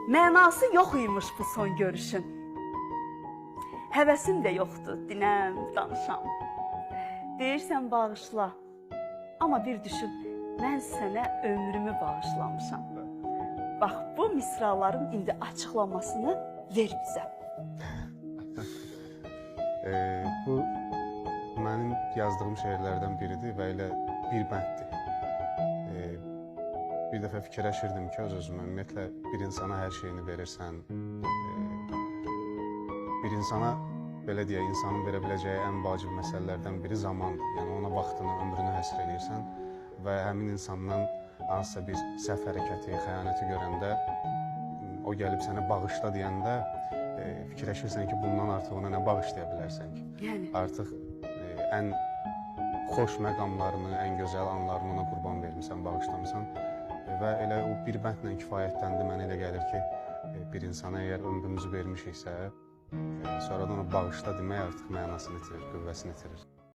Mənası yox imiş bu son görüşün. Həvəsim də yoxdur, dinəm, danışam. Deyirsən bağışla, amma bir düşün, mən sənə ömrümü bağışlamışam. Bax, bu misraların indi açıqlamasını ver bizə. Bu mənim yazdığım şeirlərdən biridir və elə bir bənddir. Bir dəfə fikirləşirdim ki, öz-özümə ümumiyyətlə bir insana hər şeyini verirsən, bir insana, belə deyək, insanın verə biləcəyi ən vacib məsələlərdən biri zamandır. Yəni ona vaxtını, ömrünü həsr edirsən və həmin insandan hansısa bir səhv hərəkəti, xəyanəti görəndə o gəlib sənə bağışla deyəndə fikirləşirsən ki, bundan artıq ona nə bağışlaya bilərsən ki? Yəni? Artıq ən xoş məqamlarını, ən gözəl anlarını ona qurban vermirsən, bağışlamısan və elə o bir bəndlə kifayətləndi. Mənə elə gəlir ki, bir insana əgər ömrümüzü vermişiksə, sonradan ona bağışla demək artıq mənasını itirir, qüvvəsini itirir.